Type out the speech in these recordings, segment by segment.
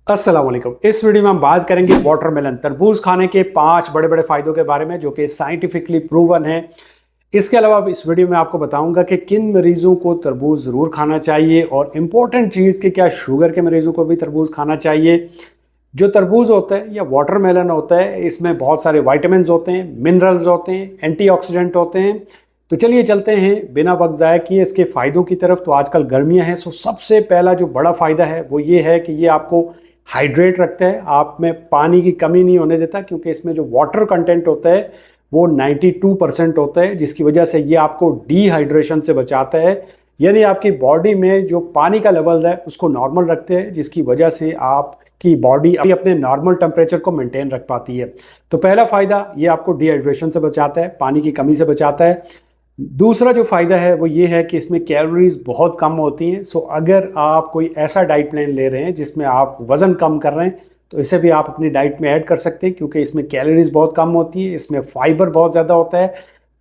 अस्सलाम वालेकुम। इस वीडियो में हम बात करेंगे वाटरमेलन तरबूज खाने के 5 बड़े बड़े फायदों के बारे में जो कि साइंटिफिकली प्रूवन है। इसके अलावा इस वीडियो में आपको बताऊंगा कि किन मरीजों को तरबूज ज़रूर खाना चाहिए और इम्पोर्टेंट चीज़ कि क्या शुगर के मरीजों को भी तरबूज खाना चाहिए। जो तरबूज होता है या वाटरमेलन होता है इसमें बहुत सारे वाइटामिन होते हैं, मिनरल्स होते हैं, एंटीऑक्सीडेंट होते हैं। तो चलिए चलते हैं बिना वक्त ज़ाया किए इसके फ़ायदों की तरफ। तो आजकल गर्मियां हैं, सो सबसे पहला जो बड़ा फ़ायदा है वो ये है कि ये आपको हाइड्रेट रखता है, आप में पानी की कमी नहीं होने देता, क्योंकि इसमें जो वाटर कंटेंट होता है वो 92% होता है, जिसकी वजह से ये आपको डिहाइड्रेशन से बचाता है। यानी आपकी बॉडी में जो पानी का लेवल है उसको नॉर्मल रखते हैं, जिसकी वजह से आपकी बॉडी अपने नॉर्मल टेम्परेचर को मेंटेन रख पाती है। तो पहला फ़ायदा ये आपको डिहाइड्रेशन से बचाता है, पानी की कमी से बचाता है। दूसरा जो फ़ायदा है वो ये है कि इसमें कैलोरीज बहुत कम होती हैं। सो अगर आप कोई ऐसा डाइट प्लान ले रहे हैं जिसमें आप वज़न कम कर रहे हैं तो इसे भी आप अपनी डाइट में ऐड कर सकते हैं, क्योंकि इसमें कैलोरीज बहुत कम होती है, इसमें फाइबर बहुत ज़्यादा होता है,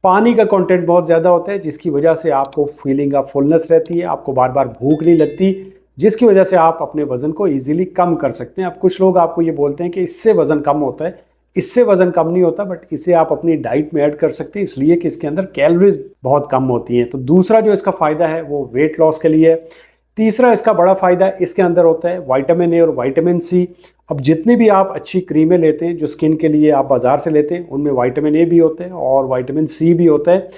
पानी का कंटेंट बहुत ज़्यादा होता है, जिसकी वजह से आपको फीलिंग ऑफ फुलनेस रहती है, आपको बार बार भूख नहीं लगती, जिसकी वजह से आप अपने वज़न को ईजिली कम कर सकते हैं। अब कुछ लोग आपको ये बोलते हैं कि इससे वज़न कम होता है, इससे वजन कम नहीं होता, बट इसे आप अपनी डाइट में ऐड कर सकते हैं, इसलिए कि इसके अंदर कैलोरीज बहुत कम होती हैं। तो दूसरा जो इसका फ़ायदा है वो वेट लॉस के लिए है। तीसरा इसका बड़ा फ़ायदा इसके अंदर होता है विटामिन ए और विटामिन सी। अब जितनी भी आप अच्छी क्रीमें लेते हैं जो स्किन के लिए आप बाज़ार से लेते हैं उनमें विटामिन ए भी होते हैं और विटामिन सी भी होता है।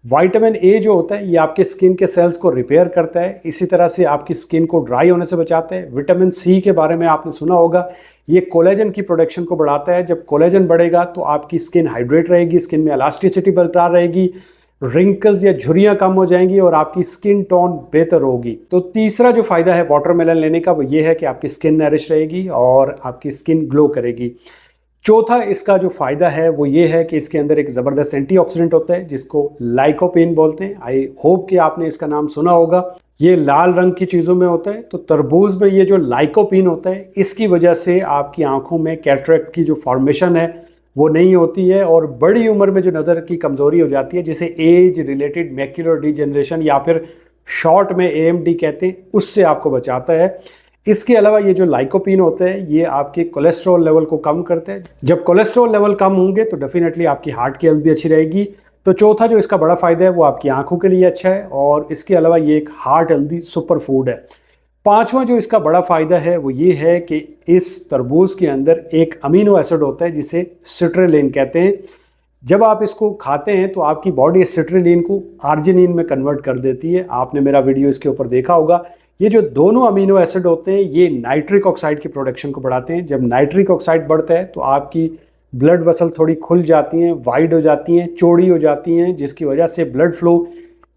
विटामिन ए जो होता है ये आपके स्किन के सेल्स को रिपेयर करता है, इसी तरह से आपकी स्किन को ड्राई होने से बचाता है। विटामिन सी के बारे में आपने सुना होगा, ये कोलेजन की प्रोडक्शन को बढ़ाता है। जब कोलेजन बढ़ेगा तो आपकी स्किन हाइड्रेट रहेगी, स्किन में इलास्टिसिटी बरकरार रहेगी, रिंकल्स या झुर्रियाँ कम हो जाएंगी और आपकी स्किन टोन बेहतर होगी। तो तीसरा जो फ़ायदा है वाटरमेलन लेने का वो ये है कि आपकी स्किन नरिश रहेगी और आपकी स्किन ग्लो करेगी। चौथा इसका जो फ़ायदा है वो ये है कि इसके अंदर एक ज़बरदस्त एंटीऑक्सीडेंट होता है जिसको लाइकोपीन बोलते हैं। आई होप कि आपने इसका नाम सुना होगा। ये लाल रंग की चीज़ों में होता है। तो तरबूज में ये जो लाइकोपीन होता है इसकी वजह से आपकी आंखों में कैटरेक्ट की जो फॉर्मेशन है वो नहीं होती है और बड़ी उम्र में जो नज़र की कमज़ोरी हो जाती है, जिसे एज रिलेटेड मैक्युलर डिजेनरेशन या फिर शॉर्ट में AMD कहते हैं, उससे आपको बचाता है। इसके अलावा ये जो लाइकोपीन होता है ये आपके कोलेस्ट्रॉल लेवल को कम करते हैं। जब कोलेस्ट्रॉल लेवल कम होंगे तो डेफिनेटली आपकी हार्ट की हेल्थ भी अच्छी रहेगी। तो चौथा जो इसका बड़ा फ़ायदा है वो आपकी आंखों के लिए अच्छा है और इसके अलावा ये एक हार्ट हेल्दी सुपर फूड है। पांचवा जो इसका बड़ा फ़ायदा है वो ये है कि इस तरबूज के अंदर एक अमीनो एसिड होता है जिसे सिट्रेलिन कहते हैं। जब आप इसको खाते हैं तो आपकी बॉडी सिट्रेलिन को आर्जिनिन में कन्वर्ट कर देती है। आपने मेरा वीडियो इसके ऊपर देखा होगा। ये जो दोनों अमीनो एसिड होते हैं ये नाइट्रिक ऑक्साइड की प्रोडक्शन को बढ़ाते हैं। जब नाइट्रिक ऑक्साइड बढ़ता है तो आपकी ब्लड वेसल थोड़ी खुल जाती हैं, वाइड हो जाती हैं, चौड़ी हो जाती हैं, जिसकी वजह से ब्लड फ्लो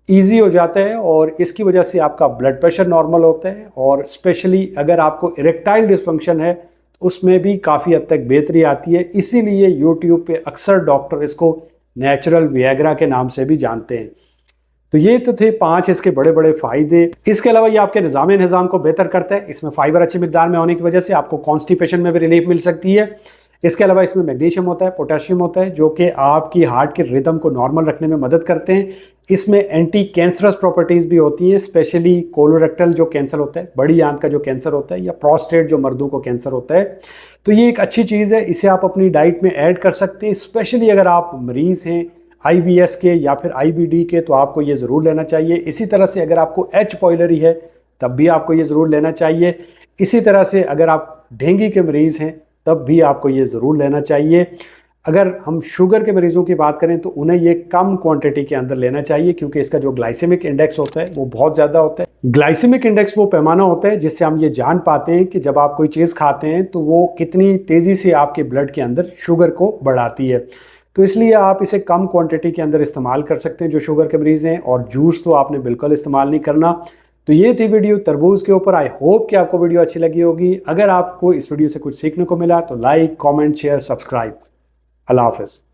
ईजी हो जाता है और इसकी वजह से आपका ब्लड प्रेशर नॉर्मल होता है। और स्पेशली अगर आपको इरेक्टाइल डिस्फंक्शन है तो उसमें भी काफ़ी हद तक बेहतरी आती है। इसीलिए यूट्यूब पे अक्सर डॉक्टर इसको नेचुरल विएग्रा के नाम से भी जानते हैं। तो ये तो थे 5 इसके बड़े बड़े फ़ायदे। इसके अलावा ये आपके निज़ाम को बेहतर करता है। इसमें फाइबर अच्छी मिकदार में होने की वजह से आपको कॉन्स्टिपेशन में भी रिलीफ मिल सकती है। इसके अलावा इसमें मैग्नीशियम होता है, पोटेशियम होता है, जो कि आपकी हार्ट के रिदम को नॉर्मल रखने में मदद करते हैं। इसमें एंटी कैंसरस प्रॉपर्टीज़ भी होती हैं, स्पेशली कोलोरेक्टल जो कैंसर होता है, बड़ी आंत का जो कैंसर होता है, या प्रोस्टेट जो मर्दों को कैंसर होता है। तो ये एक अच्छी चीज़ है, इसे आप अपनी डाइट में ऐड कर सकते हैं। स्पेशली अगर आप मरीज़ हैं IBS के या फिर IBD के तो आपको ये ज़रूर लेना चाहिए। इसी तरह से अगर आपको H पाइलोरी है तब भी आपको ये ज़रूर लेना चाहिए। इसी तरह से अगर आप डेंगू के मरीज़ हैं तब भी आपको ये ज़रूर लेना चाहिए। अगर हम शुगर के मरीज़ों की बात करें तो उन्हें ये कम क्वांटिटी के अंदर लेना चाहिए, क्योंकि इसका जो ग्लाइसेमिक इंडेक्स होता है वो बहुत ज़्यादा होता है। ग्लाइसेमिक इंडेक्स वो पैमाना होता है जिससे हम ये जान पाते हैं कि जब आप कोई चीज़ खाते हैं तो वो कितनी तेज़ी से आपके ब्लड के अंदर शुगर को बढ़ाती है। तो इसलिए आप इसे कम क्वांटिटी के अंदर इस्तेमाल कर सकते हैं जो शुगर के मरीज़ हैं, और जूस तो आपने बिल्कुल इस्तेमाल नहीं करना। तो ये थी वीडियो तरबूज के ऊपर। आई होप कि आपको वीडियो अच्छी लगी होगी। अगर आपको इस वीडियो से कुछ सीखने को मिला तो लाइक, कमेंट, शेयर, सब्सक्राइब। अल्लाह हाफ़िज़।